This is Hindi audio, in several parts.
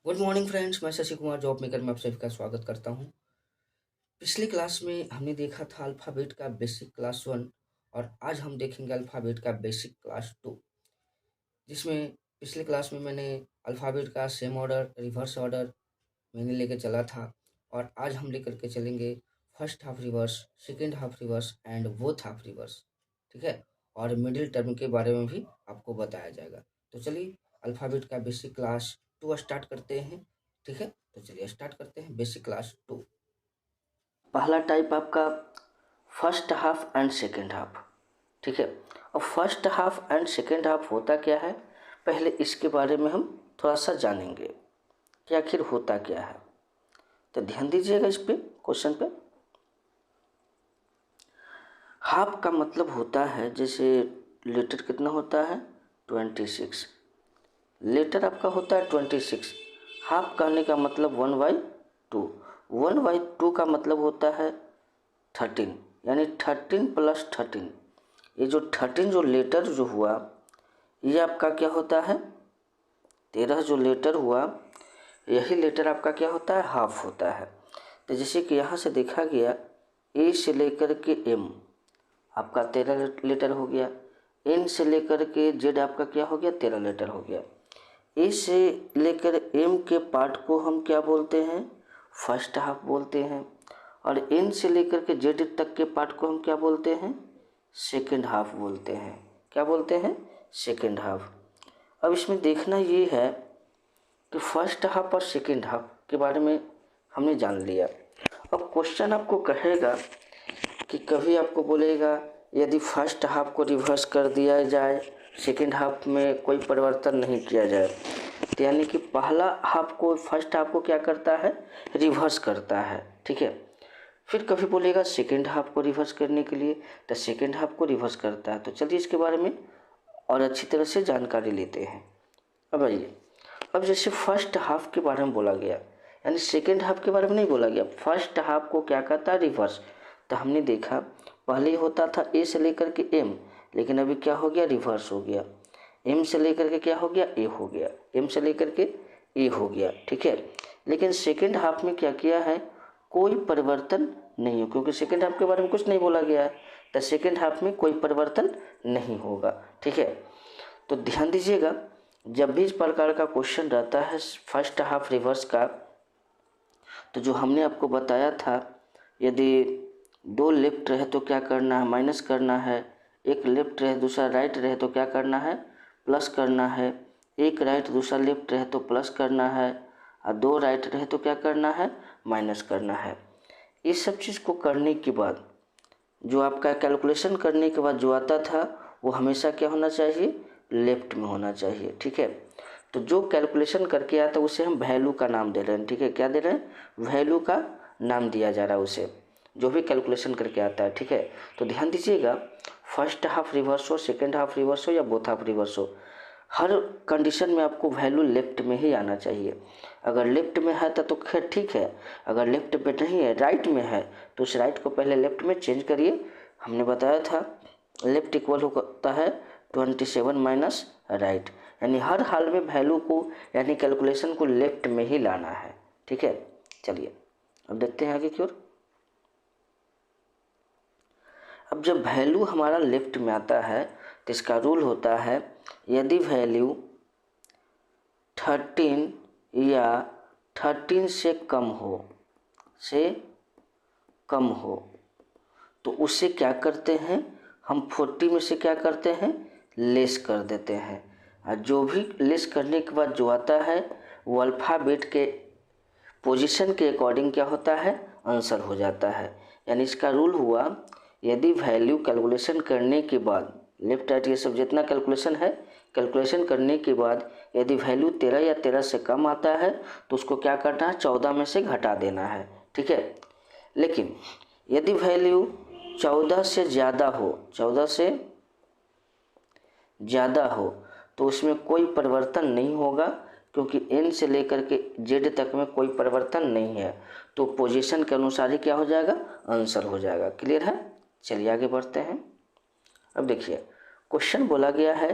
गुड मॉर्निंग फ्रेंड्स, मैं शशि कुमार जॉब मेकर में आप सभी का स्वागत करता हूं। पिछली क्लास में हमने देखा था अल्फ़ाबेट का बेसिक क्लास 1 और आज हम देखेंगे अल्फ़ाबेट का बेसिक क्लास 2, जिसमें पिछली क्लास में मैंने अल्फ़ाबेट का सेम ऑर्डर, रिवर्स ऑर्डर मैंने लेके चला था और आज हम लेकर के चलेंगे first half reverse, second half reverse and fourth half reverse. ठीक है, और मिडिल टर्म के बारे में भी आपको बताया जाएगा। तो चलिए अल्फ़ाबेट का बेसिक क्लास 2 स्टार्ट करते हैं। ठीक है, तो चलिए स्टार्ट करते हैं बेसिक क्लास 2। पहला टाइप आपका first half and second half. ठीक है, और first half and second half होता क्या है, पहले इसके बारे में हम थोड़ा सा जानेंगे कि आखिर होता क्या है। तो ध्यान दीजिएगा इस पे क्वेश्चन पे। हाफ का मतलब होता है, जैसे लेटर कितना होता है 26, लेटर आपका होता है 26। हाफ कहने का मतलब 1/2, 1/2 का मतलब होता है 13, यानी 13 + 13। ये जो 13 जो लेटर जो हुआ, ये आपका क्या होता है 13 जो लेटर हुआ, यही लेटर आपका क्या होता है हाफ होता है। तो जैसे कि यहाँ से देखा गया ए से लेकर के एम आपका 13 लेटर हो गया, एन से लेकर के जेड आपका क्या हो गया 13 लेटर हो गया। ए से लेकर एम के पार्ट को हम क्या बोलते हैं फर्स्ट हाफ बोलते हैं, और एन से लेकर के जेड तक के पार्ट को हम क्या बोलते हैं सेकेंड हाफ बोलते हैं। क्या बोलते हैं सेकेंड हाफ। अब इसमें देखना ये है कि फर्स्ट हाफ और सेकेंड हाफ के बारे में हमने जान लिया। अब क्वेश्चन आपको कहेगा कि कभी आपको बोलेगा यदि फर्स्ट हाफ को रिवर्स कर दिया जाए, सेकेंड हाफ में कोई परिवर्तन नहीं किया जाए, तो यानी कि पहला हाफ को फर्स्ट हाफ को क्या करता है रिवर्स करता है। ठीक है, फिर कभी बोलेगा सेकेंड हाफ को रिवर्स करने के लिए, तो सेकेंड हाफ को रिवर्स करता है। तो चलिए इसके बारे में और अच्छी तरह से जानकारी लेते हैं। अब आइए, अब जैसे फर्स्ट हाफ के बारे में बोला गया, यानी सेकेंड हाफ के बारे में नहीं बोला गया, फर्स्ट हाफ को क्या करता है रिवर्स। तो हमने देखा पहले होता था ए से लेकर के एम, लेकिन अभी क्या हो गया रिवर्स हो गया। एम से लेकर के क्या हो गया ए हो गया, एम से लेकर के ए हो गया। ठीक है, लेकिन सेकेंड हाफ में क्या किया है कोई परिवर्तन नहीं हो, क्योंकि सेकेंड हाफ के बारे में कुछ नहीं बोला गया है, तो सेकेंड हाफ में कोई परिवर्तन नहीं होगा। ठीक है, तो ध्यान दीजिएगा जब भी इस प्रकार का क्वेश्चन रहता है फर्स्ट हाफ रिवर्स का, तो जो हमने आपको बताया था यदि दो लेफ्ट रहे तो क्या करना है माइनस करना है, एक लेफ्ट रहे दूसरा राइट रहे तो क्या करना है प्लस करना है, एक राइट दूसरा लेफ्ट रहे तो प्लस करना है, और दो राइट रहे तो क्या करना है माइनस करना है। इस सब चीज़ को करने के बाद जो आपका कैलकुलेशन करने के बाद जो आता था वो हमेशा क्या होना चाहिए लेफ्ट में होना चाहिए। ठीक है, तो जो कैलकुलेशन करके आता है उसे हम वैल्यू का नाम दे रहे हैं। ठीक है, क्या दे रहे हैं वैल्यू का नाम दिया जा रहा है उसे, जो भी कैलकुलेशन करके आता है। ठीक है, तो ध्यान दीजिएगा फर्स्ट हाफ रिवर्स हो, सेकेंड हाफ रिवर्स हो या बोथ हाफ रिवर्स हो, हर कंडीशन में आपको वैल्यू लेफ्ट में ही आना चाहिए। अगर लेफ्ट में है तो खैर ठीक है, अगर लेफ्ट पे नहीं है राइट में है तो उस राइट को पहले लेफ्ट में चेंज करिए। हमने बताया था लेफ्ट इक्वल होता है 27 माइनस राइट, यानी हर हाल में वैल्यू को यानी कैलकुलेशन को लेफ्ट में ही लाना है। ठीक है, चलिए अब देखते हैं आगे की ओर। अब जब वैल्यू हमारा लेफ्ट में आता है तो इसका रूल होता है यदि वैल्यू 13 या 13 से कम हो तो उसे क्या करते हैं हम 40 में से क्या करते हैं लेस कर देते हैं, और जो भी लेस करने के बाद जो आता है वो अल्फ़ाबेट के पोजीशन के अकॉर्डिंग क्या होता है आंसर हो जाता है। यानी इसका रूल हुआ यदि वैल्यू कैलकुलेशन करने के बाद लेफ्ट राइट ये सब जितना कैलकुलेशन है कैलकुलेशन करने के बाद यदि वैल्यू 13 या 13 से कम आता है तो उसको क्या करना है 14 में से घटा देना है। ठीक है, लेकिन यदि वैल्यू 14 से ज़्यादा हो, 14 से ज़्यादा हो तो उसमें कोई परिवर्तन नहीं होगा, क्योंकि एन से लेकर के जेड तक में कोई परिवर्तन नहीं है, तो पोजीशन के अनुसार ही क्या हो जाएगा आंसर हो जाएगा। क्लियर है, चलिए आगे बढ़ते हैं। अब देखिए क्वेश्चन बोला गया है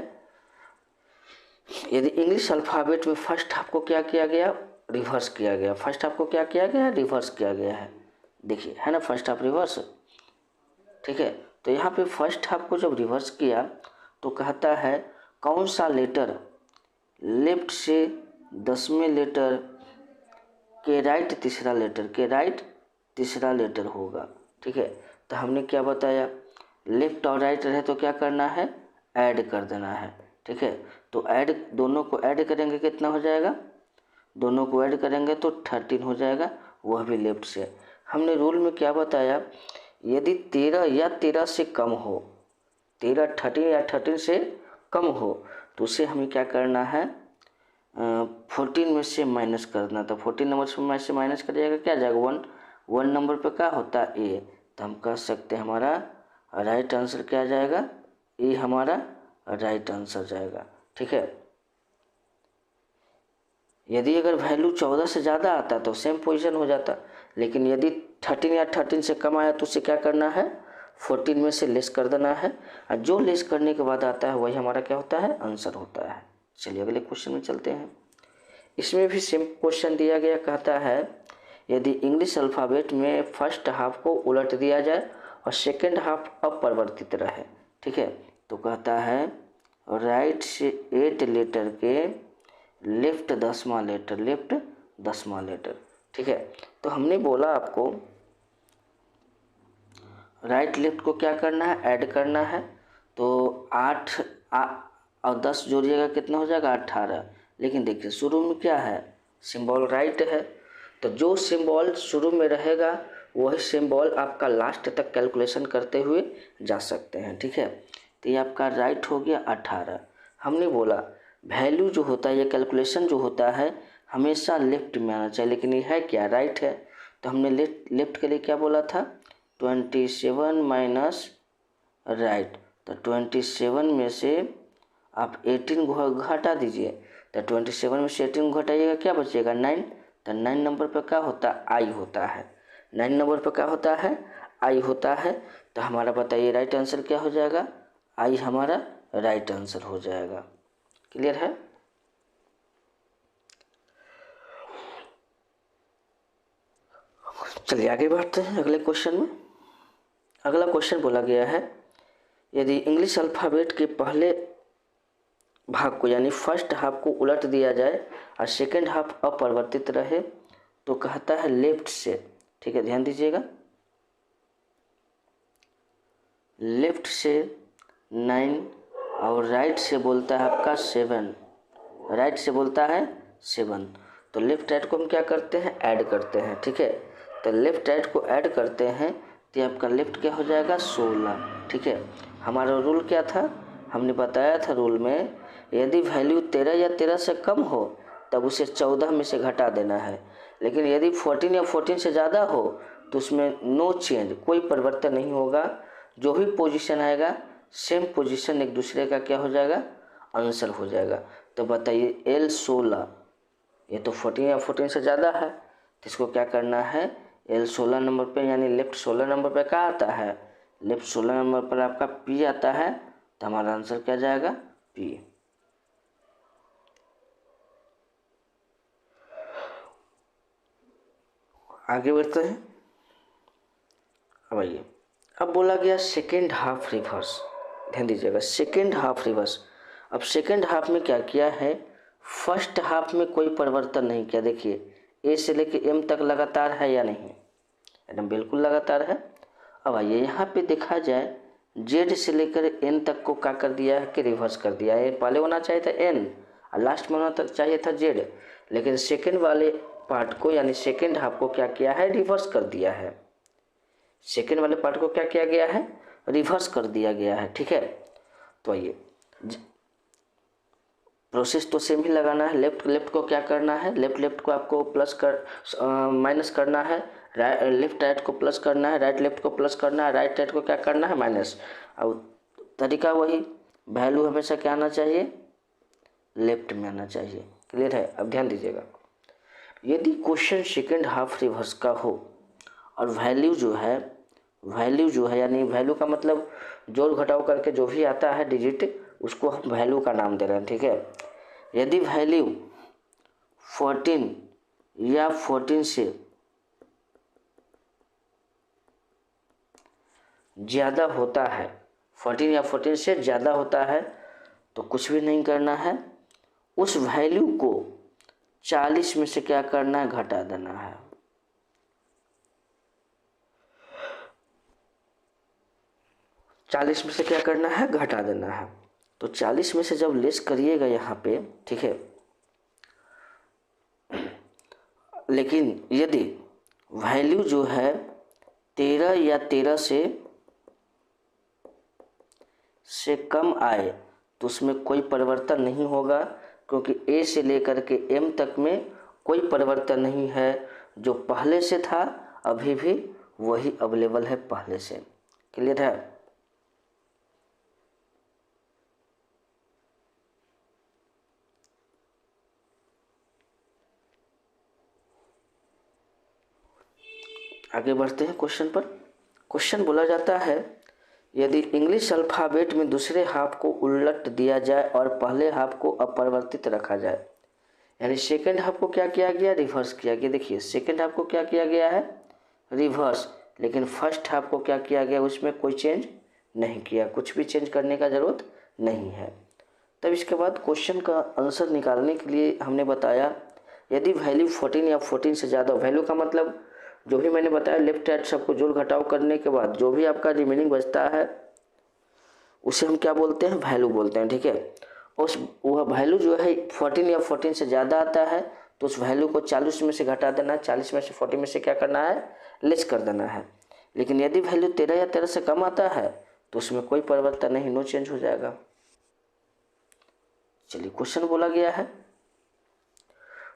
यदि इंग्लिश अल्फ़ाबेट में फर्स्ट हाफ को क्या किया गया रिवर्स किया गया, फर्स्ट हाफ को क्या किया गया है, रिवर्स किया गया है। देखिए है ना, फर्स्ट हाफ रिवर्स, ठीक है। तो यहाँ पे फर्स्ट हाफ को जब रिवर्स किया तो कहता है कौन सा लेटर लेफ्ट से 10वें लेटर के राइट तीसरा लेटर, के राइट तीसरा लेटर होगा, ठीक है। तो हमने क्या बताया, लेफ्ट और राइट रहे तो क्या करना है, ऐड कर देना है, ठीक है। तो ऐड, दोनों को ऐड करेंगे कितना हो जाएगा, दोनों को ऐड करेंगे तो 13 हो जाएगा, वह भी लेफ्ट से। हमने रूल में क्या बताया, यदि 13 या 13 से कम हो, 13 13 या 13 से कम हो तो उसे हमें क्या करना है, 14 में से माइनस करना। तो 14 नंबर में से माइनस करिएगा क्या आ जाएगा, 1 नंबर पे क्या होता है ए, तो हम कह सकते हैं हमारा राइट आंसर क्या आ जाएगा, ए हमारा राइट आंसर जाएगा, ठीक है। यदि अगर वैल्यू 14 से ज़्यादा आता तो सेम पोजीशन हो जाता, लेकिन यदि 13 या 13 से कम आया तो उसे क्या करना है, 14 में से लेस कर देना है, और जो लेस करने के बाद आता है वही हमारा क्या होता है, आंसर होता है। चलिए अगले क्वेश्चन में चलते हैं। इसमें भी सेम क्वेश्चन दिया गया, कहता है यदि इंग्लिश अल्फ़ाबेट में फर्स्ट हाफ को उलट दिया जाए और सेकेंड हाफ अपरिवर्तित रहे, ठीक है। तो कहता है राइट से 8 लेटर के लेफ्ट 10वां लेटर, लेफ्ट 10वां लेटर, ठीक है। तो हमने बोला आपको राइट लेफ्ट को क्या करना है, ऐड करना है। तो 8 और 10 जोड़िएगा कितना हो जाएगा, 18। लेकिन देखिए शुरू में क्या है, सिंबल राइट है, तो जो सिंबल शुरू में रहेगा वही सिंबल आपका लास्ट तक कैलकुलेशन करते हुए जा सकते हैं, ठीक है। तो ये आपका राइट हो गया 18। हमने बोला वैल्यू जो होता है, ये कैलकुलेशन जो होता है हमेशा लेफ्ट में आना चाहिए, लेकिन ये है क्या, राइट है। तो हमने लेफ्ट के लिए क्या बोला था, 27 माइनस राइट। तो 27 में से आप 18 घटा दीजिए, तो 27 में से 18 घटाइएगा क्या बचेगा, 9। तो 9 नंबर पर क्या होता है, आई होता है। 9 नंबर पर क्या होता है, आई होता है। तो हमारा बताइए राइट आंसर क्या हो जाएगा, आई हमारा राइट आंसर हो जाएगा। क्लियर है। चलिए आगे बढ़ते हैं अगले क्वेश्चन में। अगला क्वेश्चन बोला गया है यदि इंग्लिश अल्फ़ाबेट के पहले भाग को यानी फर्स्ट हाफ को उलट दिया जाए और सेकेंड हाफ अपरिवर्तित रहे तो कहता है लेफ्ट से, ठीक है, ध्यान दीजिएगा, लेफ्ट से 9 और राइट से बोलता है आपका 7, राइट से बोलता है 7। तो लेफ्ट राइट को हम क्या करते हैं, ऐड करते हैं, ठीक है। तो लेफ्ट राइट को ऐड करते हैं तो आपका लेफ्ट क्या हो जाएगा, 16, ठीक है। हमारा रूल क्या था, हमने बताया था रूल में यदि वैल्यू 13 या 13 से कम हो तब उसे 14 में से घटा देना है, लेकिन यदि 14 या 14 से ज़्यादा हो तो उसमें नो चेंज, कोई परिवर्तन नहीं होगा, जो भी पोजीशन आएगा सेम पोजीशन एक दूसरे का क्या हो जाएगा, आंसर हो जाएगा। तो बताइए L16, ये तो 14 या 14 से ज़्यादा है, तो इसको क्या करना है, L16 नंबर पे यानी लेफ्ट 16 नंबर पे क्या आता है, लेफ्ट 16 नंबर पर आपका P आता है। तो हमारा आंसर क्या जाएगा, P। आगे बढ़ते हैं। अब आइए, अब बोला गया सेकेंड हाफ रिवर्स, ध्यान दीजिएगा, सेकेंड हाफ रिवर्स। अब सेकेंड हाफ में क्या किया है, फर्स्ट हाफ में कोई परिवर्तन नहीं किया। देखिए ए से लेके एम तक लगातार है या नहीं, एकदम बिल्कुल लगातार है। अब आइए यहाँ पे देखा जाए जेड से लेकर एन तक को क्या कर दिया है कि रिवर्स कर दिया है। पहले होना चाहिए था एन और लास्ट में होना तक चाहिए था जेड, लेकिन सेकेंड वाले पार्ट को यानी सेकेंड हाफ को क्या किया है, रिवर्स कर दिया है। सेकेंड वाले पार्ट को क्या किया गया है, रिवर्स कर दिया गया है, ठीक है। तो आइए प्रोसेस तो सेम ही लगाना है। लेफ्ट को क्या करना है, लेफ्ट को आपको प्लस कर माइनस करना है, लेफ्ट राइट को प्लस करना है, राइट लेफ्ट को प्लस करना है, राइट राइट को क्या करना है, माइनस। और तरीका वही, वैल्यू हमेशा क्या आना चाहिए, लेफ्ट में आना चाहिए। क्लियर है। अब ध्यान दीजिएगा, यदि क्वेश्चन सेकेंड हाफ रिवर्स का हो और वैल्यू जो है यानी वैल्यू का मतलब जोड़ घटाव करके जो भी आता है डिजिट उसको हम वैल्यू का नाम दे रहे हैं, ठीक है। यदि वैल्यू 14 या 14 से ज़्यादा होता है, 14 या 14 से ज़्यादा होता है तो कुछ भी नहीं करना है, उस वैल्यू को 40 में से क्या करना है, घटा देना है। चालीस में से क्या करना है, घटा देना है। तो 40 में से जब लेस करिएगा यहाँ पे, ठीक है, लेकिन यदि वैल्यू जो है 13 या 13 से कम आए तो उसमें कोई परिवर्तन नहीं होगा, क्योंकि ए से लेकर के एम तक में कोई परिवर्तन नहीं है। जो पहले से था अभी भी वही अवेलेबल है पहले से। क्लियर है? आगे बढ़ते हैं क्वेश्चन पर। क्वेश्चन बोला जाता है, यदि इंग्लिश अल्फ़ाबेट में दूसरे हाफ को उलट दिया जाए और पहले हाफ को अपरिवर्तित रखा जाए, यानी सेकंड हाफ को क्या किया गया, रिवर्स किया गया। देखिए सेकंड हाफ को क्या किया गया है, रिवर्स, लेकिन फर्स्ट हाफ को क्या किया गया, उसमें कोई चेंज नहीं किया, कुछ भी चेंज करने का ज़रूरत नहीं है। तब इसके बाद क्वेश्चन का आंसर निकालने के लिए हमने बताया, यदि वैल्यू 14 या 14 से ज़्यादा, वैल्यू का मतलब जो भी मैंने बताया लेफ्ट राइट सबको जोड़ घटाव करने के बाद जो भी आपका रिमेनिंग बचता है उसे हम क्या बोलते हैं, वैल्यू बोलते हैं। ठीक है, उस वह वैल्यू जो है 14 या 14 से ज़्यादा आता है तो उस वैल्यू को 40 में से घटा देना है, 40 में से 40 में से क्या करना है, लेस कर देना है। लेकिन यदि वैल्यू 13 या 13 से कम आता है तो उसमें कोई परिवर्तन नहीं, नो चेंज हो जाएगा। चलिए क्वेश्चन बोला गया है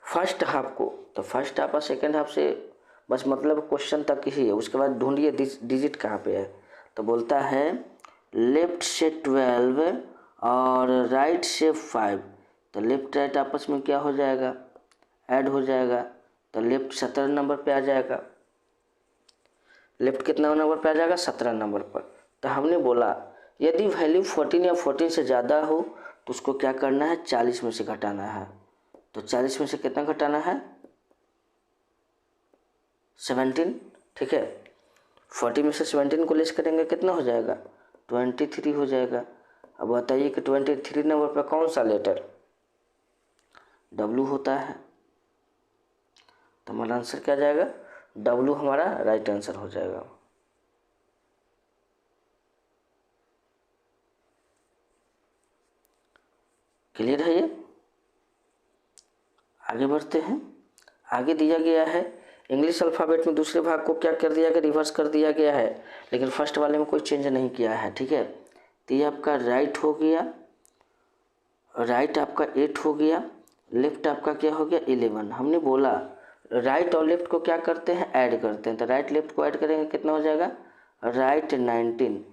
फर्स्ट हाफ को, तो फर्स्ट हाफ और सेकेंड हाफ से बस मतलब क्वेश्चन तक ही है, उसके बाद ढूंढिए डिजिट कहाँ पे है। तो बोलता है लेफ्ट से 12 और राइट से 5, तो लेफ्ट राइट आपस में क्या हो जाएगा, ऐड हो जाएगा, तो लेफ्ट 17 नंबर पे आ जाएगा। लेफ्ट कितना नंबर पे आ जाएगा, 17 नंबर पर। तो हमने बोला यदि वैल्यू 14 या 14 से ज़्यादा हो तो उसको क्या करना है, 40 में से घटाना है। तो 40 में से कितना घटाना है, 17। ठीक है, 40 में से 17 को लेस करेंगे कितना हो जाएगा, 23 हो जाएगा। अब बताइए कि 23 नंबर पर कौन सा लेटर, W होता है। तो हमारा आंसर क्या जाएगा, W हमारा राइट आंसर हो जाएगा। क्लियर है ये? आगे बढ़ते हैं। आगे दिया गया है इंग्लिश अल्फ़ाबेट में दूसरे भाग को क्या कर दिया गया, रिवर्स कर दिया गया है, लेकिन फर्स्ट वाले में कोई चेंज नहीं किया है। ठीक है, तो ये आपका राइट हो गया, राइट आपका 8 हो गया, लेफ्ट आपका क्या हो गया, 11। हमने बोला राइट और लेफ्ट को क्या करते हैं, ऐड करते हैं, तो राइट लेफ्ट को ऐड करेंगे कितना हो जाएगा, राइट 19।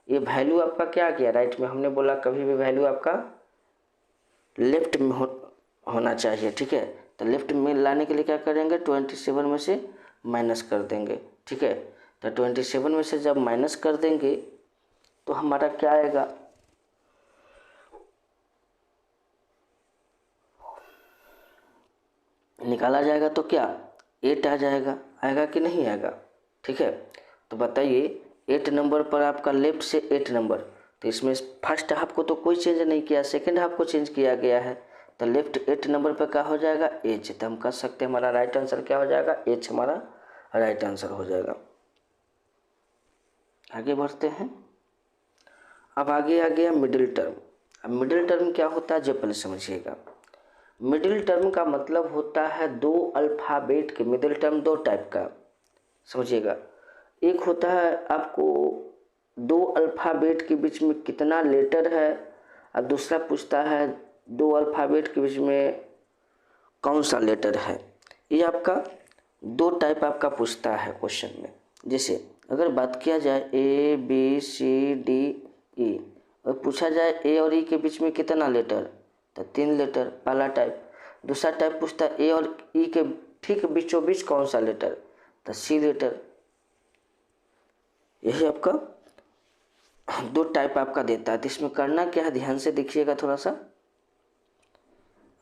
ये वैल्यू आपका क्या किया, राइट में हमने बोला कभी भी वैल्यू आपका लेफ्ट में होना चाहिए। ठीक है, तो लेफ्ट में लाने के लिए क्या करेंगे, 27 में से माइनस कर देंगे। ठीक है, तो 27 में से जब माइनस कर देंगे तो हमारा क्या आएगा, निकाला जाएगा तो क्या 8 आ जाएगा, आएगा कि नहीं आएगा। ठीक है, तो बताइए 8 नंबर पर आपका लेफ्ट से 8 नंबर, तो इसमें फर्स्ट हाफ को तो कोई चेंज नहीं किया, सेकंड हाफ को चेंज किया गया है, तो लेफ्ट 8 नंबर पर क्या हो जाएगा, H। तो हम कर सकते हैं हमारा राइट आंसर क्या हो जाएगा, H हमारा राइट आंसर हो जाएगा। आगे बढ़ते हैं। अब आगे आ गया मिडिल टर्म। अब मिडिल टर्म क्या होता है जो पहले समझिएगा। मिडिल टर्म का मतलब होता है दो अल्फ़ाबेट के, मिडिल टर्म दो टाइप का समझिएगा। एक होता है आपको दो अल्फ़ाबेट के बीच में कितना लेटर है, और दूसरा पूछता है दो अल्फ़ाबेट के बीच में कौन सा लेटर है। ये आपका दो टाइप आपका पूछता है क्वेश्चन में। जैसे अगर बात किया जाए ABCDE और पूछा जाए ए और ई के बीच में कितना लेटर, तो 3 लेटर, पहला टाइप। दूसरा टाइप पूछता है ए और ई के ठीक बीचों बीच कौन सा लेटर, तो C लेटर। यही आपका दो टाइप आपका देता है। तो इसमें करना क्या है, ध्यान से देखिएगा थोड़ा सा।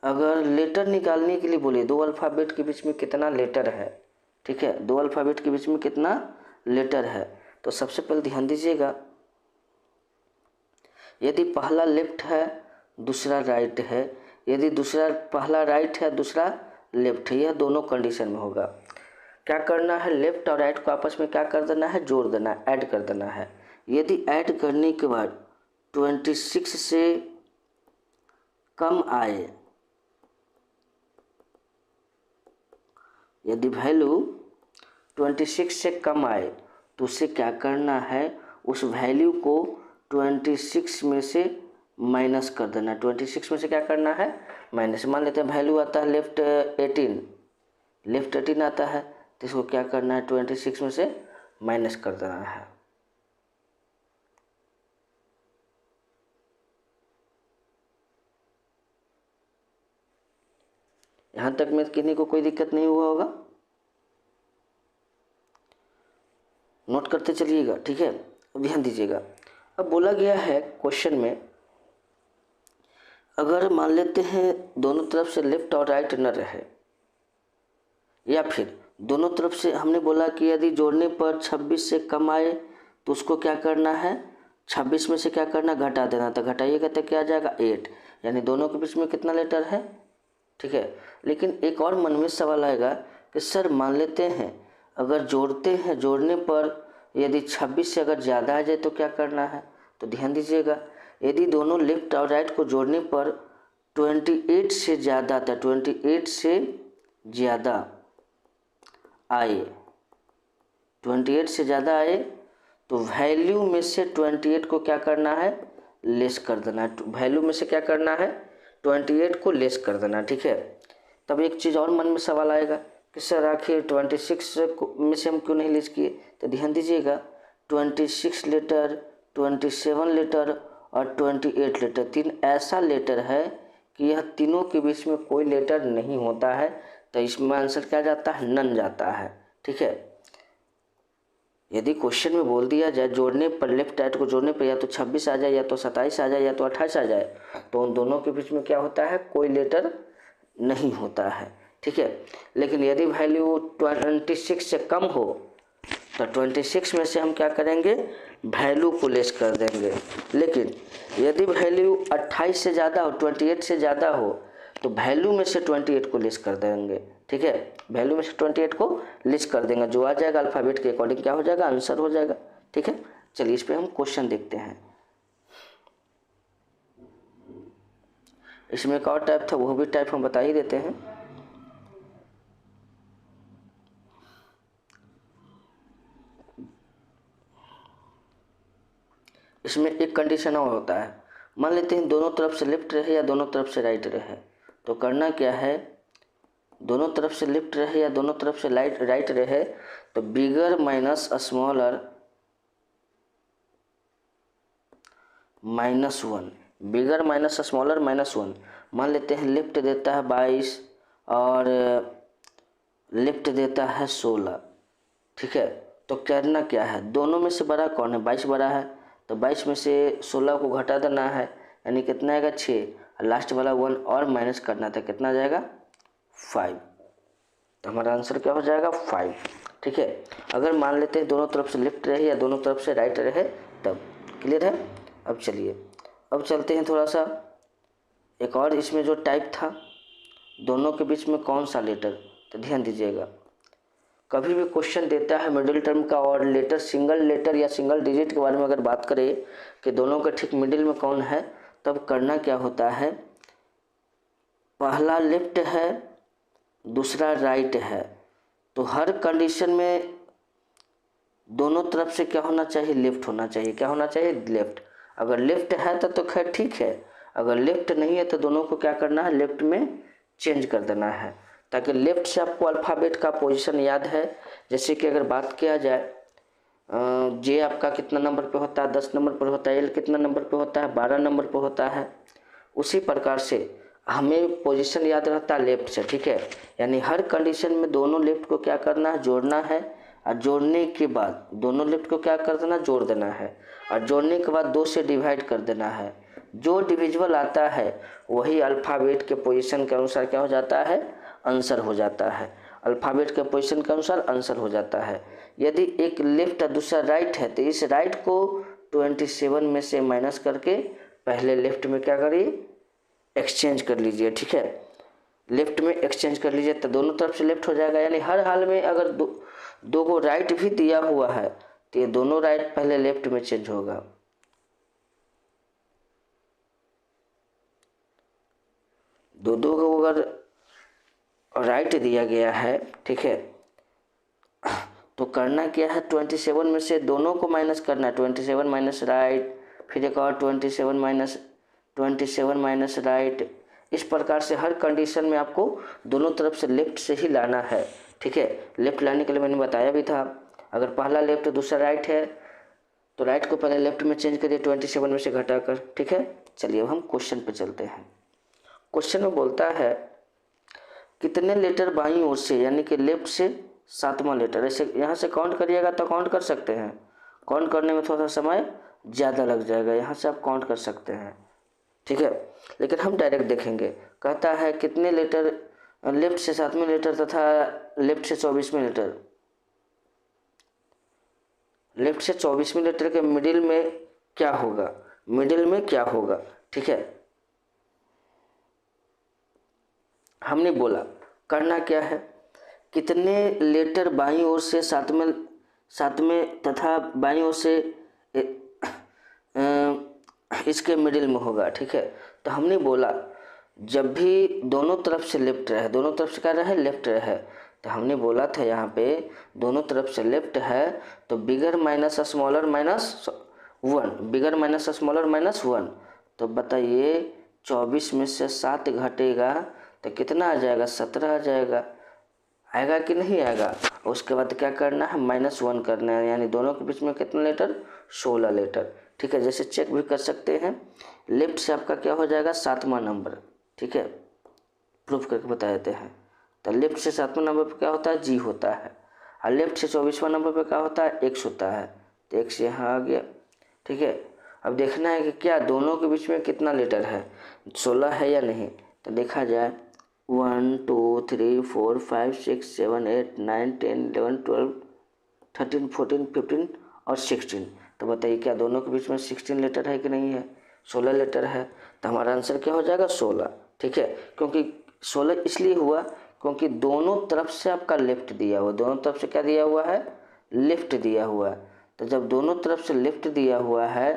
अगर लेटर निकालने के लिए बोले दो अल्फ़ाबेट के बीच में कितना लेटर है, ठीक है, दो अल्फ़ाबेट के बीच में कितना लेटर है, तो सबसे पहले ध्यान दीजिएगा, यदि पहला लेफ्ट है दूसरा राइट है, यदि दूसरा पहला राइट है दूसरा लेफ्ट है, यह दोनों कंडीशन में होगा। क्या करना है, लेफ्ट और राइट को आपस में क्या कर देना है, जोड़ देना है, ऐड कर देना है। यदि ऐड करने के बाद 26 से कम आए, यदि वैल्यू 26 से कम आए तो उसे क्या करना है, उस वैल्यू को 26 में से माइनस कर देना। 26 में से क्या करना है, माइनस। मान लेते हैं वैल्यू आता है लेफ्ट 18 आता है, तो इसको क्या करना है, 26 में से माइनस कर देना है। यहाँ तक में किसी को कोई दिक्कत नहीं हुआ होगा, नोट करते चलिएगा, ठीक है। अब ध्यान दीजिएगा, अब बोला गया है क्वेश्चन में, अगर मान लेते हैं दोनों तरफ से लेफ्ट और राइट न रहे, या फिर दोनों तरफ से हमने बोला कि यदि जोड़ने पर 26 से कम आए तो उसको क्या करना है, 26 में से क्या करना, घटा देना। तो घटाइएगा तो क्या आ जाएगा, 8, यानी दोनों के बीच में कितना लेटर है, ठीक है। लेकिन एक और मन में सवाल आएगा कि सर मान लेते हैं अगर जोड़ते हैं, जोड़ने पर यदि 26 से अगर ज़्यादा आ जाए तो क्या करना है। तो ध्यान दीजिएगा, यदि दोनों लेफ्ट और राइट को जोड़ने पर 28 से ज़्यादा आता है, 28 से ज़्यादा आए, 28 से ज़्यादा आए तो वैल्यू में से 28 को क्या करना है, लेस कर देना है। वैल्यू में से क्या करना है, 28 को लेस कर देना, ठीक है। तब एक चीज़ और मन में सवाल आएगा कि सर आखिर 26 में से हम क्यों नहीं लेस किए। तो ध्यान दीजिएगा, 26 लेटर, 27 लेटर और 28 लेटर, 3 ऐसा लेटर है कि यह तीनों के बीच में कोई लेटर नहीं होता है, तो इसमें आंसर क्या जाता है, नन जाता है, ठीक है। यदि क्वेश्चन में बोल दिया जाए जोड़ने पर, लेफ्ट राइट को जोड़ने पर या तो 26 आ जाए, या तो 27 आ जाए, या तो 28 आ जाए, तो उन दोनों के बीच में क्या होता है, कोई लेटर नहीं होता है, ठीक है। लेकिन यदि वैल्यू 26 से कम हो तो 26 में से हम क्या करेंगे, वैल्यू को लेस कर देंगे। लेकिन यदि वैल्यू 28 से ज़्यादा हो, 28 से ज़्यादा हो, तो वैल्यू में से 28 को लेस कर देंगे, ठीक है। वैल्यू में से 28 को लेस कर देंगे, जो आ जाएगा अल्फ़ाबेट के अकॉर्डिंग क्या हो जाएगा, आंसर हो जाएगा, ठीक है। चलिए इस पर हम क्वेश्चन देखते हैं। इसमें एक और टाइप था, वो भी टाइप हम बता ही देते हैं। इसमें एक कंडीशन और होता है, मान लेते हैं दोनों तरफ से लेफ्ट रहे या दोनों तरफ से राइट रहे, तो करना क्या है, दोनों तरफ से लेफ्ट रहे या दोनों तरफ से राइट रहे, तो bigger minus smaller -1, bigger minus smaller -1। मान लेते हैं लेफ्ट देता है 22 और लेफ्ट देता है 16, ठीक है। तो करना क्या है, दोनों में से बड़ा कौन है, 22 बड़ा है, तो 22 में से 16 को घटा देना है, यानी कितना आएगा 6, लास्ट वाला 1 और माइनस करना था, कितना आ जाएगा 5। तो हमारा आंसर क्या हो जाएगा 5, ठीक है। अगर मान लेते हैं दोनों तरफ से लेफ्ट रहे या दोनों तरफ से राइट रहे, तब क्लियर है। अब चलिए, अब चलते हैं थोड़ा सा एक और, इसमें जो टाइप था दोनों के बीच में कौन सा लेटर। तो ध्यान दीजिएगा, कभी भी क्वेश्चन देता है मिडिल टर्म का और लेटर, सिंगल लेटर या सिंगल डिजिट के बारे में अगर बात करें कि दोनों के ठीक मिडिल में कौन है, तब करना क्या होता है, पहला लेफ्ट है दूसरा राइट है, तो हर कंडीशन में दोनों तरफ से क्या होना चाहिए, लेफ्ट होना चाहिए। क्या होना चाहिए, लेफ्ट। अगर लेफ्ट है तो खैर ठीक है, अगर लेफ्ट नहीं है तो दोनों को क्या करना है, लेफ्ट में चेंज कर देना है, ताकि लेफ्ट से आपको अल्फ़ाबेट का पोजीशन याद है। जैसे कि अगर बात किया जाए, जे आपका कितना नंबर पे होता है, 10 नंबर पर होता है, एल कितना नंबर पे होता है, 12 नंबर पे होता है, उसी प्रकार से हमें पोजीशन याद रहता है लेफ्ट से, ठीक है। यानी हर कंडीशन में दोनों लेफ्ट को क्या करना है, जोड़ना है, और जोड़ने के बाद दोनों लेफ्ट को क्या कर देना, जोड़ देना है, और जोड़ने के बाद 2 से डिवाइड कर देना है। जो डिविजिबल आता है वही अल्फ़ाबेट के पोजीशन के अनुसार क्या हो जाता है, आंसर हो जाता है। अल्फ़ाबेट के पोजीशन के अनुसार आंसर हो जाता है। यदि एक लेफ्ट और दूसरा राइट है तो इस राइट को 27 में से माइनस करके पहले लेफ्ट में क्या करिए, एक्सचेंज कर लीजिए। ठीक है, लेफ्ट में एक्सचेंज कर लीजिए तो दोनों तरफ से लेफ्ट हो जाएगा। यानी हर हाल में अगर दो को राइट भी दिया हुआ है तो ये दोनों राइट पहले लेफ्ट में चेंज होगा। दो को अगर राइट दिया गया है, ठीक है, तो करना क्या है, 27 में से दोनों को माइनस करना है। 27 माइनस राइट, फिर एक और 27 माइनस राइट। इस प्रकार से हर कंडीशन में आपको दोनों तरफ से लेफ्ट से ही लाना है। ठीक है, लेफ्ट लाने के लिए मैंने बताया भी था, अगर पहला लेफ्ट दूसरा राइट है तो राइट को पहले लेफ्ट में चेंज करिए 27 में से घटाकर। ठीक है, चलिए अब हम क्वेश्चन पे चलते हैं। क्वेश्चन में बोलता है कितने लेटर बाईं ओर से, यानी कि लेफ्ट से 7वां लेटर, ऐसे यहाँ से काउंट करिएगा तो काउंट कर सकते हैं। काउंट करने में थोड़ा सा समय ज़्यादा लग जाएगा, यहाँ से आप काउंट कर सकते हैं। ठीक है, लेकिन हम डायरेक्ट देखेंगे। कहता है कितने लेटर लेफ्ट से 7वें लेटर तथा लेफ्ट से 24वें लेटर, लेफ्ट से 24वें लेटर के मिडिल में क्या होगा, मिडिल में क्या होगा। ठीक है, हमने बोला करना क्या है, कितने लेटर बाईं ओर से सातवें तथा बाईं ओर से इसके मिडिल में होगा। ठीक है, तो हमने बोला जब भी दोनों तरफ से लेफ्ट रहे, दोनों तरफ से क्या रहे, लेफ्ट रहे, तो हमने बोला था यहाँ पे दोनों तरफ से लेफ्ट है तो bigger minus smaller minus 1, bigger minus smaller minus 1। तो बताइए 24 में से 7 घटेगा तो कितना आ जाएगा, 17 आ जाएगा। आएगा कि नहीं आएगा। उसके बाद क्या करना है, -1 करना है, यानी दोनों के बीच में कितना लेटर, 16 लेटर। ठीक है, जैसे चेक भी कर सकते हैं, लेफ्ट से आपका क्या हो जाएगा, 7वां नंबर। ठीक है, प्रूफ करके बता देते हैं। तो लेफ्ट से 7वां नंबर पर क्या होता है, जी होता है, और लेफ्ट से 24वां नंबर पर क्या होता है, एक्स होता है। तो एक्स यहाँ आ गया। ठीक है, अब देखना है कि क्या दोनों के बीच में कितना लेटर है, 16 है या नहीं। तो देखा जाए 1 2 3 4 5 6 7 8 9 10 11 12 13 14 15 और 16। तो बताइए क्या दोनों के बीच में 16 लेटर है कि नहीं है, 16 लेटर है। तो हमारा आंसर क्या हो जाएगा, 16। ठीक है, क्योंकि 16 इसलिए हुआ क्योंकि दोनों तरफ से आपका लेफ्ट दिया हुआ, दोनों तरफ से क्या दिया हुआ है, लेफ्ट दिया हुआ है। तो जब दोनों तरफ से लेफ्ट दिया हुआ है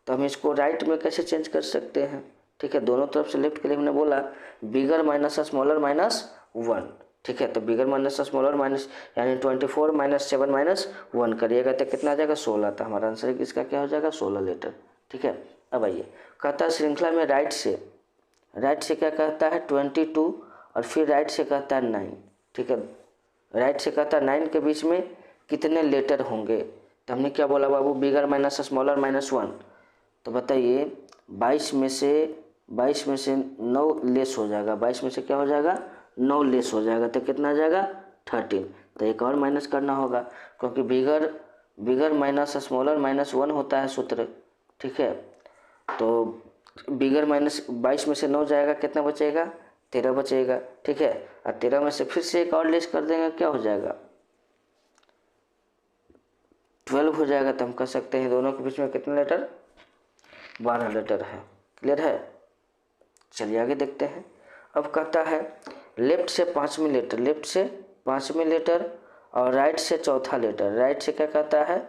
तो हम इसको राइट में कैसे चेंज कर सकते हैं। ठीक है, दोनों तरफ से लेफ्ट के लिए हमने बोला बिगर माइनस स्मॉलर माइनस 1। ठीक है, तो बिगर माइनस स्मॉलर माइनस यानी 24 माइनस 7 माइनस 1 करिएगा तो कितना आ जाएगा, 16। तो हमारा आंसर इसका क्या हो जाएगा, 16 लेटर। ठीक है, अब आइए, कहता है श्रृंखला में राइट से क्या कहता है 22 और फिर राइट से कहता है 9। ठीक है, राइट से कहता है 9 के बीच में कितने लेटर होंगे। तो हमने क्या बोला बाबू, बिगर माइनस स्मॉलर माइनस 1। तो बताइए 22 में से 9 लेस हो जाएगा, 22 में से क्या हो जाएगा, 9 लेस हो जाएगा तो कितना आ जाएगा, 13। तो एक और माइनस करना होगा क्योंकि बिगर माइनस स्मॉलर माइनस 1 होता है सूत्र। ठीक है, तो बिगर माइनस 22 में से 9 जाएगा, कितना बचेगा, 13 बचेगा। ठीक है, और 13 में से फिर से एक और लेस कर देंगे, क्या हो जाएगा, 12 हो जाएगा। तो हम कह सकते हैं दोनों के बीच में कितने लेटर, 12 लेटर है। क्लियर है, चलिए आगे देखते हैं। अब कहता है लेफ्ट से 5वें लेटर और राइट से चौथा लेटर। राइट से क्या कहता है,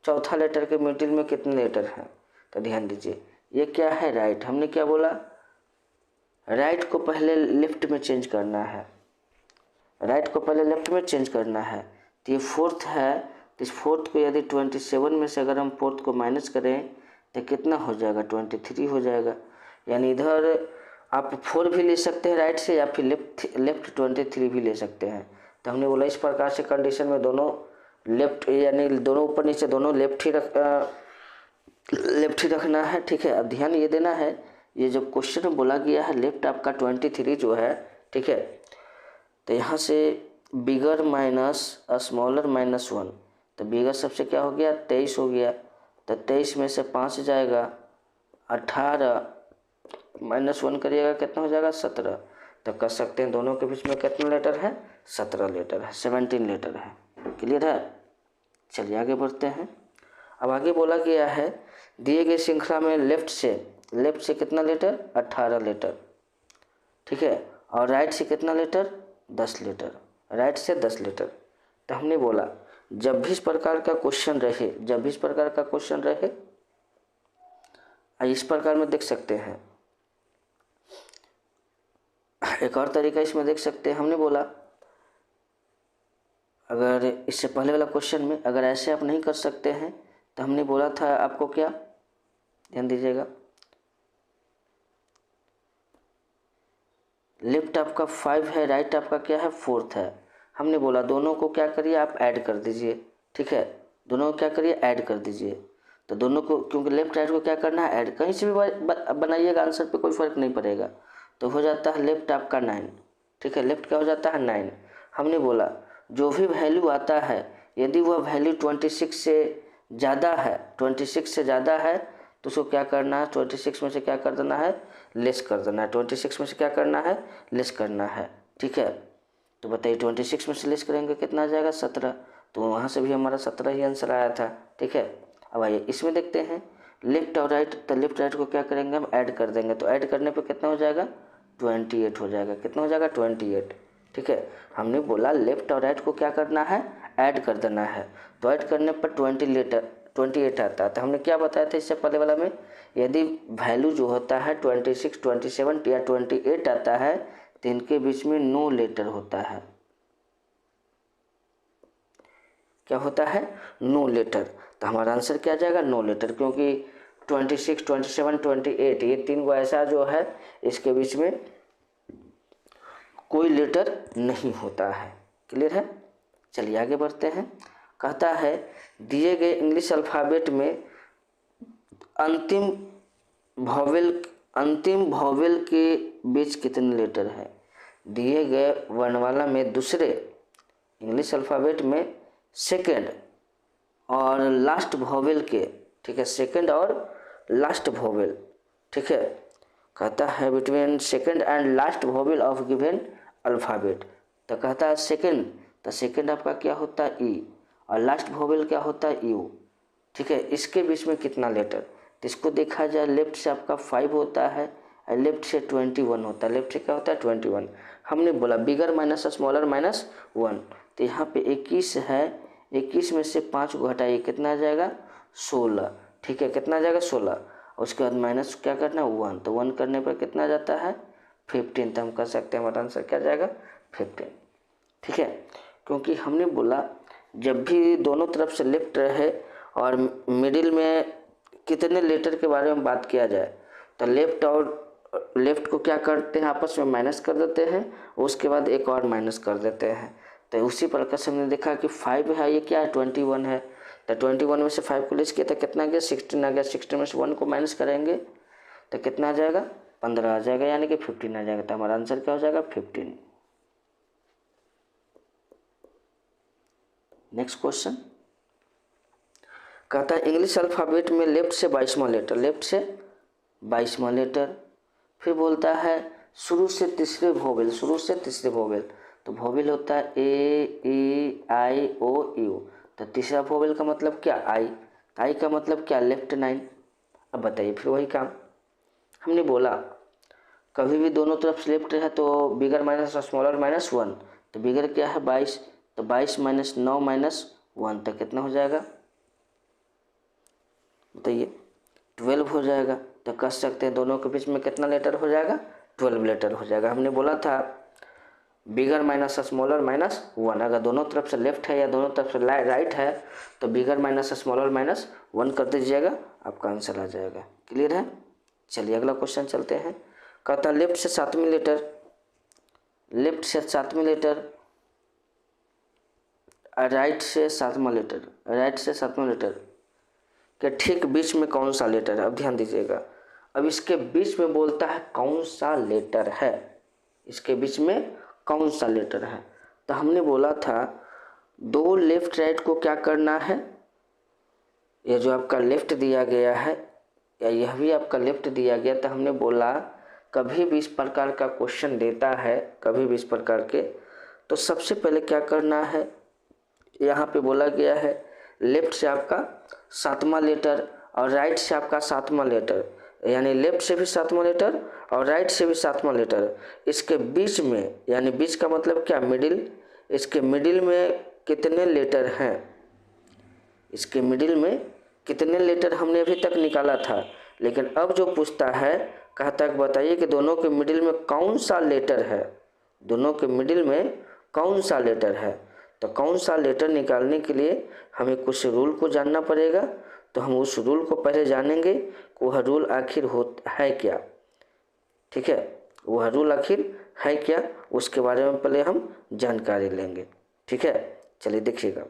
चौथा लेटर के मिडिल में कितने लेटर हैं। तो ध्यान दीजिए ये क्या है, राइट। हमने क्या बोला, राइट को पहले लेफ्ट में चेंज करना है, राइट को पहले लेफ्ट में चेंज करना है। तो ये फोर्थ है, तो इस फोर्थ को यदि 27 में से अगर हम फोर्थ को माइनस करें तो कितना हो जाएगा, 23 हो जाएगा। यानी इधर आप 4 भी ले सकते हैं राइट से, या फिर लेफ्ट 23 भी ले सकते हैं। तो हमने बोला इस प्रकार से कंडीशन में दोनों लेफ्ट, यानी दोनों ऊपर नीचे दोनों लेफ्ट ही रखना है। ठीक है, अब ध्यान ये देना है, ये जो क्वेश्चन में बोला गया है लेफ्ट आपका 23 जो है, ठीक है, तो यहाँ से बिगर माइनस स्मॉलर माइनस 1, तो बिगर सबसे क्या हो गया, 23 हो गया। तो 23 में से 5 जाएगा 18 -1 करिएगा कितना हो जाएगा 17। तो कर सकते हैं दोनों के बीच में कितना लेटर है 17 लेटर है, 17 लेटर है। क्लियर है। चलिए आगे बढ़ते हैं। अब आगे बोला गया है दिए गए श्रृंखला में लेफ्ट से कितना लेटर 18 लेटर, ठीक है, और राइट से कितना लेटर 10 लेटर, राइट से 10 लेटर। तो हमने बोला जब भी इस प्रकार का क्वेश्चन रहे इस प्रकार में देख सकते हैं। एक और तरीका इसमें देख सकते हैं, हमने बोला अगर इससे पहले वाला क्वेश्चन में अगर ऐसे आप नहीं कर सकते हैं तो हमने बोला था आपको क्या, ध्यान दीजिएगा, लेफ्ट आपका 5 है, राइट आपका क्या है 4 है। हमने बोला दोनों को क्या करिए आप ऐड कर दीजिए, ठीक है, दोनों को क्या करिए ऐड कर दीजिए। तो दोनों को, क्योंकि लेफ्ट राइट को क्या करना है ऐड, कहीं से भी बनाइएगा आंसर पे कोई फ़र्क नहीं पड़ेगा। तो हो जाता है लेफ्ट आपका 9, ठीक है, लेफ्ट क्या हो जाता है 9। हमने बोला जो भी वैल्यू आता है यदि वह वैल्यू 26 से ज़्यादा है, 26 से ज़्यादा है तो उसको क्या करना है 26 में से क्या कर देना है लेस कर देना है, 26 में से क्या करना है लेस करना है, ठीक है। तो बताइए 26 में से लेस करेंगे कितना आ जाएगा 17। तो वहाँ से भी हमारा 17 ही आंसर आया था, ठीक है। अब आइए इसमें देखते हैं लेफ्ट और राइट। तो लेफ्ट राइट को क्या करेंगे हम ऐड कर देंगे। तो ऐड करने पे कितना हो जाएगा 28 हो जाएगा, कितना हो जाएगा 28, ठीक है। हमने बोला लेफ्ट और राइट को क्या करना है ऐड कर देना है। तो ऐड करने पर 28 आता है। तो हमने क्या बताया था इससे पहले वाला में, यदि वैल्यू जो होता है 26, 27 या 28 आता है तो इनके बीच में नो लेटर होता है। क्या होता है नो लेटर। तो हमारा आंसर क्या आ जाएगा नो लेटर, क्योंकि 26, 27, 28 ये 3 को ऐसा जो है इसके बीच में कोई लेटर नहीं होता है। क्लियर है। चलिए आगे बढ़ते हैं। कहता है दिए गए इंग्लिश अल्फ़ाबेट में अंतिम वॉवेल के बीच कितने लेटर है। दिए गए वर्णमाला में दूसरे इंग्लिश अल्फ़ाबेट में सेकंड और लास्ट वॉवेल के, ठीक है, सेकंड और लास्ट वॉवेल, ठीक है, कहता है between second and last vowel of given alphabet. तो कहता है सेकंड, तो सेकंड आपका क्या होता है ई और लास्ट वॉवेल क्या होता है यू, ठीक है, इसके बीच में कितना लेटर। तो इसको देखा जाए लेफ्ट से आपका 5 होता है और लेफ्ट से 21 होता है। लेफ्ट से क्या होता है 21। हमने बोला बिगर माइनस स्मॉलर माइनस 1। तो यहाँ पे 21 है, 21 में से 5 को हटाइए कितना आ जाएगा 16, ठीक है, कितना आ जाएगा 16। उसके बाद माइनस क्या करना है 1, तो 1 करने पर कितना आ जाता है 15। तो हम कर सकते हैं हमारा आंसर क्या आ जाएगा 15, ठीक है। क्योंकि हमने बोला जब भी दोनों तरफ से लेफ्ट रहे और मिडिल में कितने लेटर के बारे में बात किया जाए तो लेफ्ट को क्या करते हैं आपस में माइनस कर देते हैं, उसके बाद एक और माइनस कर देते हैं। तो उसी प्रकार से हमने देखा कि 5 है, ये क्या है 21 है। तो 21 में से 5 को लेस किया तो कितना आ गया 16 आ गया। 16 में से 1 को माइनस करेंगे तो कितना आ जाएगा 15 आ जाएगा, यानी कि 15 आ जाएगा। तो हमारा आंसर क्या हो जाएगा 15। नेक्स्ट क्वेश्चन कहता है इंग्लिश अल्फ़ाबेट में लेफ्ट से 22वां लेटर, लेफ्ट से 22वां लेटर। फिर बोलता है शुरू से तीसरे वोवेल। तो वोवेल होता है ए ई आई ओ यू। तो तीसरा वोवेल का मतलब क्या आई का मतलब क्या लेफ्ट 9। अब बताइए फिर वही काम हमने बोला कभी भी दोनों तरफ से लेफ्ट है तो बिगर माइनस और स्मॉलर माइनस 1। तो बिगर क्या है 22, तो 22 माइनस 9 माइनस 1 तक कितना हो जाएगा बताइए 12 हो जाएगा। तो कह सकते हैं दोनों के बीच में कितना लेटर हो जाएगा 12 लेटर हो जाएगा। हमने बोला था बिगर माइनस स्मॉलर माइनस 1, अगर दोनों तरफ से लेफ्ट है या दोनों तरफ से राइट है तो बिगर माइनस स्मॉलर माइनस 1 कर दीजिएगा, आपका आंसर आ जाएगा। क्लियर है। चलिए अगला क्वेश्चन चलते हैं। कहता लेफ्ट से 7वीं लेटर राइट से 7वां लेटर के ठीक बीच में कौन सा लेटर है। अब ध्यान दीजिएगा, अब इसके बीच में बोलता है कौन सा लेटर है, इसके बीच में कौन सा लेटर है। तो हमने बोला था दो लेफ्ट राइट को क्या करना है, ये जो आपका लेफ्ट दिया गया है या यह भी आपका लेफ्ट दिया गया, तो हमने बोला कभी भी इस प्रकार का क्वेश्चन देता है, कभी भी इस प्रकार के, तो सबसे पहले क्या करना है, यहाँ पे बोला गया है लेफ्ट से आपका 7वां लेटर और राइट से आपका 7वां लेटर, यानी लेफ्ट से भी 7वां लेटर और राइट से भी 7वां लेटर, इसके बीच में, यानी बीच का मतलब क्या, मिडिल, इसके मिडिल में कितने लेटर हैं, इसके मिडिल में कितने लेटर हमने अभी तक निकाला था। लेकिन अब जो पूछता है, कहता है बताइए कि दोनों के मिडिल में कौन सा लेटर है, दोनों के मिडिल में कौन सा लेटर है। तो कौन सा लेटर निकालने के लिए हमें कुछ रूल को जानना पड़ेगा, तो हम उस रूल को पहले जानेंगे कि वह रूल आखिर है क्या। ठीक है, वह रूल आखिर है क्या, उसके बारे में पहले हम जानकारी लेंगे। ठीक है, चलिए देखिएगा।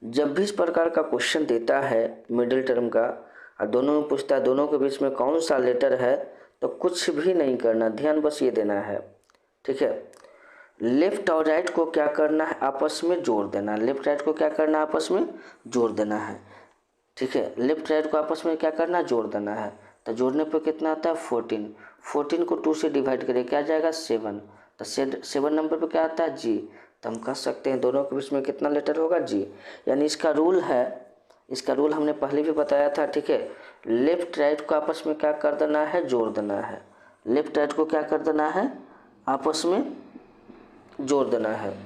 जब भी इस प्रकार का क्वेश्चन देता है मिडिल टर्म का और दोनों में पूछता है दोनों के बीच में कौन सा लेटर है, तो कुछ भी नहीं करना, ध्यान बस ये देना है। ठीक है, लेफ्ट और राइट को क्या करना है, आपस में जोड़ देना। लेफ्ट राइट को क्या करना है, आपस में जोड़ देना है। ठीक है, लेफ्ट राइट को आपस में क्या करना, जोड़ देना है। तो जोड़ने पर कितना आता है 14, 14 को 2 से डिवाइड करें, क्या जाएगा 7। तो 7 नंबर पर क्या आता है जी। तो हम कह सकते हैं दोनों के बीच में कितना लेटर होगा जी। यानी इसका रूल है, इसका रूल हमने पहले भी बताया था। ठीक है, लेफ्ट राइट को आपस में क्या कर देना है, जोड़ देना है। लेफ्ट राइट को क्या कर देना है, आपस में जोड़ देना है।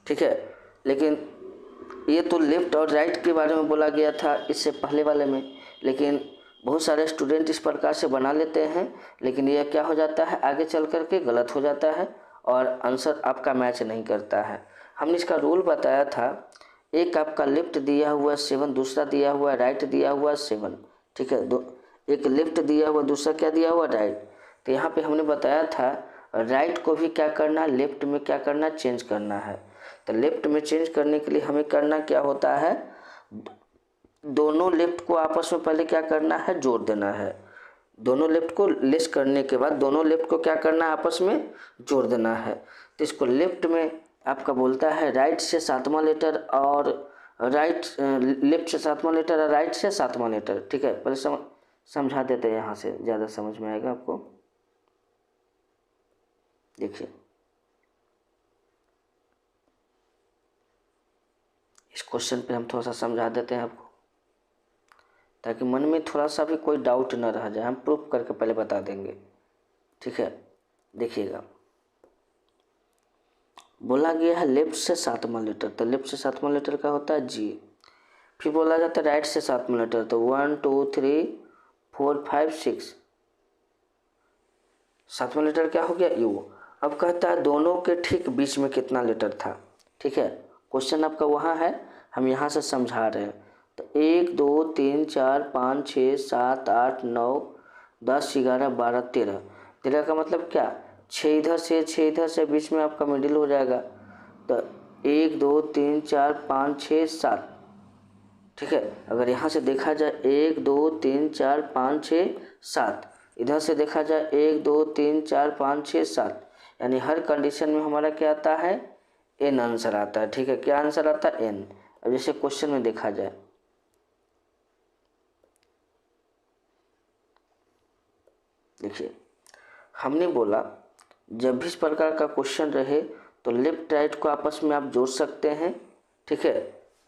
ठीक है, लेकिन ये तो लेफ्ट और राइट के बारे में बोला गया था इससे पहले वाले में, लेकिन बहुत सारे स्टूडेंट इस प्रकार से बना लेते हैं, लेकिन यह क्या हो जाता है, आगे चल कर के गलत हो जाता है और आंसर आपका मैच नहीं करता है। हमने इसका रूल बताया था, एक आपका लेफ्ट दिया हुआ 7, दूसरा दिया हुआ राइट दिया हुआ 7। ठीक है, एक लेफ्ट दिया हुआ, दूसरा क्या दिया हुआ राइट। तो यहाँ पे हमने बताया था राइट को भी क्या करना, लेफ्ट में क्या करना, चेंज करना है। तो लेफ्ट में चेंज करने के लिए हमें करना क्या होता है, दोनों लेफ्ट को आपस में पहले क्या करना है, जोड़ देना है। दोनों लेफ्ट को लेस करने के बाद दोनों लेफ्ट को क्या करना है, आपस में जोड़ देना है। तो इसको लेफ्ट में आपका बोलता है राइट से 7वां लेटर और राइट, लेफ्ट से 7वां लेटर और राइट से 7वां लेटर। ठीक है, पहले समझा देते हैं, यहाँ से ज़्यादा समझ में आएगा आपको। देखिए, इस क्वेश्चन पे हम थोड़ा सा समझा देते हैं आपको, ताकि मन में थोड़ा सा भी कोई डाउट न रह जाए। हम प्रूफ करके पहले बता देंगे। ठीक है, देखिएगा, बोला गया है लेफ्ट से 7वां लेटर, तो लेफ्ट से 7वां लेटर का होता है जी। फिर बोला जाता है राइट से 7वां लेटर, तो 1 2 3 4 5 6, 7वां लेटर क्या हो गया, यू। अब कहता है दोनों के ठीक बीच में कितना लेटर था। ठीक है, क्वेश्चन आपका वहाँ है, हम यहाँ से समझा रहे हैं। तो 1 2 3 4 5 6 7 8 9 10 11 12 13, 13 का मतलब क्या, 6 इधर से 6 इधर से, बीच में आपका मिडिल हो जाएगा। तो 1 2 3 4 5 6 7। ठीक है, अगर यहाँ से देखा जाए 1 2 3 4 5 6 7, इधर से देखा जाए 1 2 3 4 5 6 7, यानी हर कंडीशन में हमारा क्या आता है, एन आंसर आता है। ठीक है, क्या आंसर आता है, एन। अब जैसे क्वेश्चन में देखा जाए, देखिए हमने बोला जब भी इस प्रकार का क्वेश्चन रहे तो लेफ्ट राइट को आपस में आप जोड़ सकते हैं। ठीक है,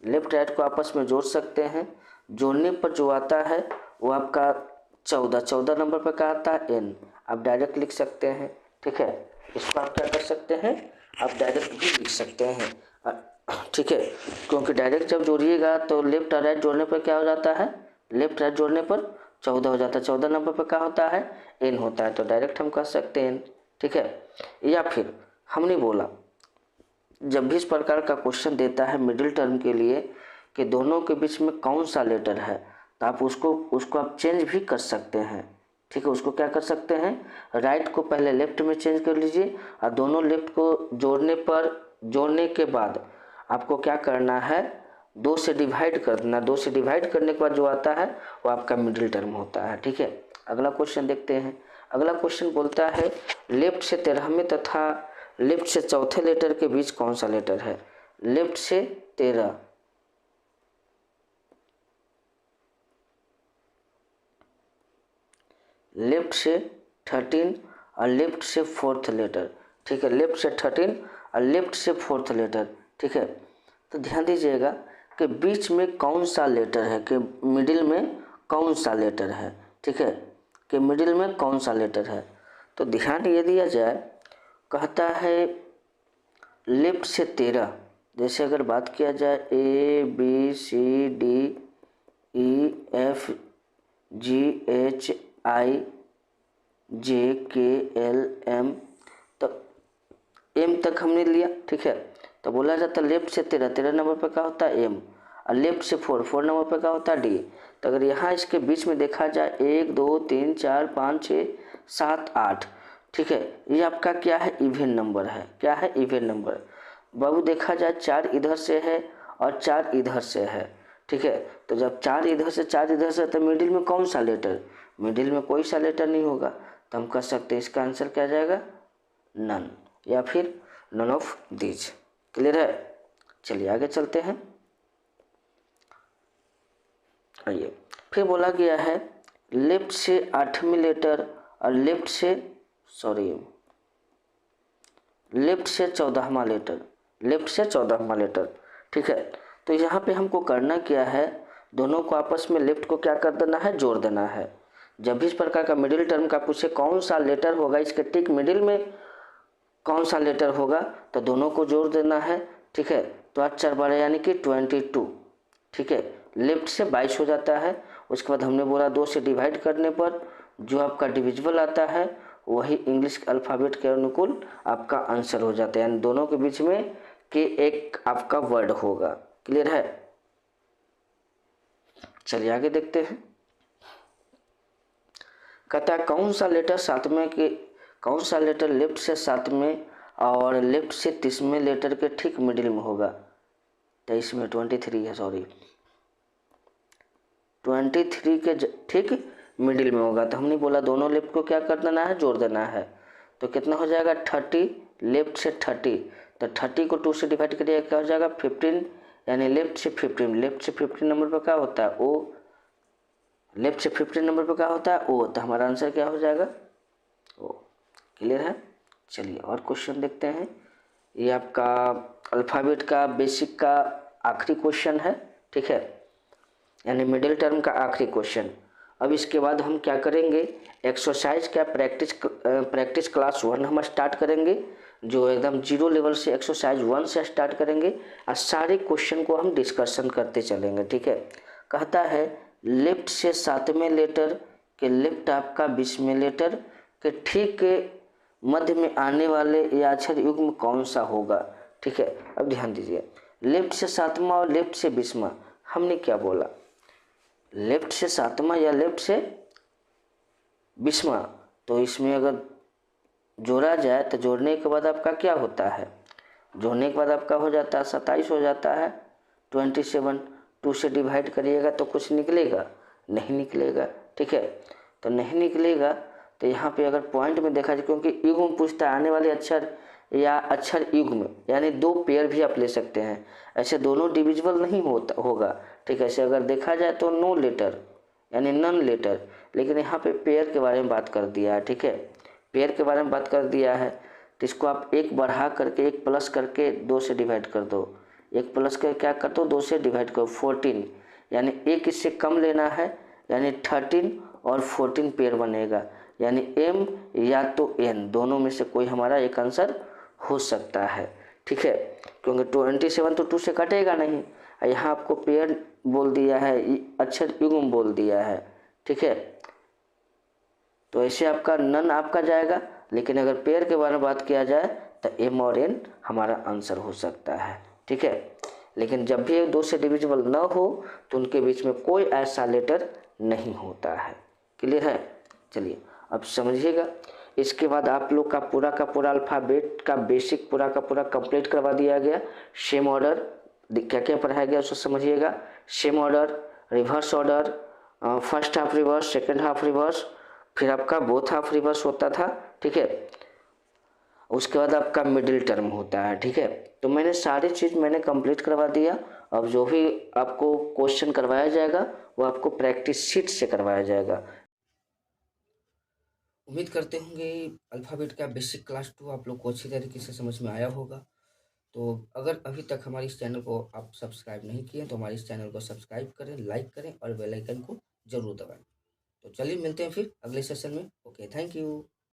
लेफ्ट राइट को आपस में जोड़ सकते हैं। जोड़ने पर जो आता है वो आपका 14 नंबर पर क्या आता है, एन। आप डायरेक्ट लिख सकते हैं। ठीक है, इसको आप क्या कर सकते हैं, आप डायरेक्ट भी लिख सकते हैं। ठीक है, क्योंकि डायरेक्ट जब जोड़िएगा तो लेफ्ट और राइट जोड़ने पर क्या हो जाता है, लेफ्ट राइट जोड़ने पर 14 हो जाता है। 14 नंबर पर क्या होता है, एन होता है, तो डायरेक्ट हम कह सकते हैं एन। ठीक है, या फिर हमने बोला जब भी इस प्रकार का क्वेश्चन देता है मिडिल टर्म के लिए कि दोनों के बीच में कौन सा लेटर है, तो आप उसको आप चेंज भी कर सकते हैं। ठीक है, उसको क्या कर सकते हैं, राइट को पहले लेफ्ट में चेंज कर लीजिए और दोनों लेफ्ट को जोड़ने के बाद आपको क्या करना है, 2 से डिवाइड कर देना। 2 से डिवाइड करने के बाद जो आता है वो आपका मिडिल टर्म होता है। ठीक है, अगला क्वेश्चन देखते हैं। अगला क्वेश्चन बोलता है लेफ्ट से 13वें तथा लेफ्ट से चौथे लेटर के बीच कौन सा लेटर है। लेफ्ट से 13, लेफ्ट से 13 और लेफ्ट से फोर्थ लेटर, ठीक है, लेफ्ट से 13 और लेफ्ट से फोर्थ लेटर, ठीक है। तो ध्यान दीजिएगा कि बीच में कौन सा लेटर है, कि मिडिल में कौन सा लेटर है, ठीक है, कि मिडिल में कौन सा लेटर है। तो ध्यान ये दिया जाए, कहता है लेफ्ट से 13, जैसे अगर बात किया जाए ABCDEFGHIJKLM, तो एम तक हमने लिया, ठीक है। तो बोला जाता है लेफ्ट से 13 नंबर पे क्या होता है एम, और लेफ्ट से 4 नंबर पे क्या होता है डी। तो अगर यहाँ इसके बीच में देखा जाए 1 2 3 4 5 6 7 8, ठीक है, ये आपका क्या है, इवन नंबर है। क्या है, इवन नंबर। बाबू देखा जाए 4 इधर से है और 4 इधर से है, ठीक है। तो जब 4 इधर से 4 इधर से, तो मिडिल में कौन सा लेटर, मिडिल में कोई सा लेटर नहीं होगा। तो हम कह सकते हैं इसका आंसर क्या जाएगा, नन, या फिर नन ऑफ दीज। क्लियर है। चलिए आगे चलते हैं। आइए, फिर बोला गया है लेफ्ट से 8वीं लेटर और लेफ्ट से 14वां लेटर, लेफ्ट से 14वां लेटर, ठीक है। तो यहाँ पे हमको करना क्या है, दोनों को आपस में लेफ्ट को क्या कर देना है, जोड़ देना है। जब भी इस प्रकार का मिडिल टर्म का पूछे कौन सा लेटर होगा, इसके ठीक मिडिल में कौन सा लेटर होगा, तो दोनों को जोड़ देना है, ठीक है। तो 8 4 12 यानी कि 22, ठीक है। लेफ्ट से 22 हो जाता है। उसके बाद हमने बोला 2 से डिवाइड करने पर जो आपका डिविजिबल आता है वही इंग्लिश अल्फ़ाबेट के अनुकूल आपका आंसर हो जाता है, यानी दोनों के बीच में के एक आपका वर्ड होगा। क्लियर है। चलिए आगे देखते हैं। कहता है कौन सा लेटर 7वें के, कौन सा लेटर लेफ्ट से 7वें और लेफ्ट से 30वें लेटर के ठीक मिडिल में होगा। 23 में 23 है, सॉरी 23 के ठीक मिडिल में होगा। तो हमने बोला दोनों लेफ्ट को क्या कर देना है, जोड़ देना है। तो कितना हो जाएगा 30, लेफ्ट से 30, तो 30 को 2 से डिवाइड करिएगा क्या हो जाएगा 15, यानी लेफ्ट से 15, लेफ्ट से 15 नंबर पर क्या होता है ओ, लेफ्ट से 15 नंबर पर क्या होता है ओ। तो हमारा आंसर क्या हो जाएगा ओ। क्लियर है। चलिए और क्वेश्चन देखते हैं। ये आपका अल्फ़ाबेट का बेसिक का आखिरी क्वेश्चन है, ठीक है, यानी मिडिल टर्म का आखिरी क्वेश्चन। अब इसके बाद हम क्या करेंगे, एक्सरसाइज का प्रैक्टिस क्लास 1 हम स्टार्ट करेंगे, जो एकदम 0 लेवल से एक्सरसाइज 1 से स्टार्ट करेंगे और सारे क्वेश्चन को हम डिस्कशन करते चलेंगे, ठीक है। कहता है लेफ्ट से 7वें लेटर के लेफ्ट आपका 20वें लेटर के ठीक मध्य में आने वाले या अक्षर युग्म कौन सा होगा, ठीक है। अब ध्यान दीजिए, लेफ्ट से 7वां और लेफ्ट से 20वां, हमने क्या बोला, लेफ्ट से 7वां या लेफ्ट से 20वां, तो इसमें अगर जोड़ा जाए तो जोड़ने के बाद आपका क्या होता है, जोड़ने के बाद आपका हो जाता है 27 हो जाता है 27। 2 से डिवाइड करिएगा तो कुछ निकलेगा, नहीं निकलेगा, ठीक है। तो नहीं निकलेगा तो यहाँ पे अगर पॉइंट में देखा जाए, क्योंकि युग्म पूछता है, आने वाले अक्षर या अक्षर युग्म, यानी 2 पेयर भी आप ले सकते हैं। ऐसे दोनों डिविजिबल नहीं होगा, ठीक है। ऐसे अगर देखा जाए तो नो लेटर यानी नन लेटर, लेकिन यहाँ पे पेयर के बारे में बात कर दिया है, ठीक है, पेयर के बारे में बात कर दिया है। तो इसको आप 1 बढ़ा करके 1 प्लस करके 2 से डिवाइड कर दो, 1 प्लस कर क्या कर दो 2 से डिवाइड करो 14, यानी 1 इससे कम लेना है, यानी 13 और 14 पेयर बनेगा, यानी M या तो N दोनों में से कोई हमारा एक आंसर हो सकता है, ठीक है। क्योंकि 27 तो 2 से कटेगा नहीं, यहाँ आपको पेयर बोल दिया है, अक्षर युग्म बोल दिया है, ठीक है। तो ऐसे आपका नन आपका जाएगा, लेकिन अगर पेयर के बारे में बात किया जाए तो M और N हमारा आंसर हो सकता है, ठीक है। लेकिन जब भी 2 से डिविजिबल न हो तो उनके बीच में कोई ऐसा लेटर नहीं होता है। क्लियर है। चलिए अब समझिएगा। इसके बाद आप लोग का पूरा अल्फ़ाबेट का बेसिक पूरा का पूरा कंप्लीट करवा दिया गया। सेम ऑर्डर क्या क्या पढ़ाया गया उसको समझिएगा। Same order, reverse order, first half reverse, second half reverse, फिर आपका बोथ हाफ रिवर्स होता था, ठीक है। उसके बाद आपका मिडिल टर्म होता है, ठीक है। तो मैंने सारी चीज़ मैंने कंप्लीट करवा दिया। अब जो भी आपको क्वेश्चन करवाया जाएगा वो आपको प्रैक्टिस शीट से करवाया जाएगा। उम्मीद करते होंगे अल्फ़ाबेट का बेसिक क्लास 2 आप लोग को अच्छी तरीके से समझ में आया होगा। तो अगर अभी तक हमारे इस चैनल को आप सब्सक्राइब नहीं किए तो हमारे इस चैनल को सब्सक्राइब करें, लाइक करें और बेल आइकन को ज़रूर दबाएं। तो चलिए मिलते हैं फिर अगले सेशन में। Okay, thank you.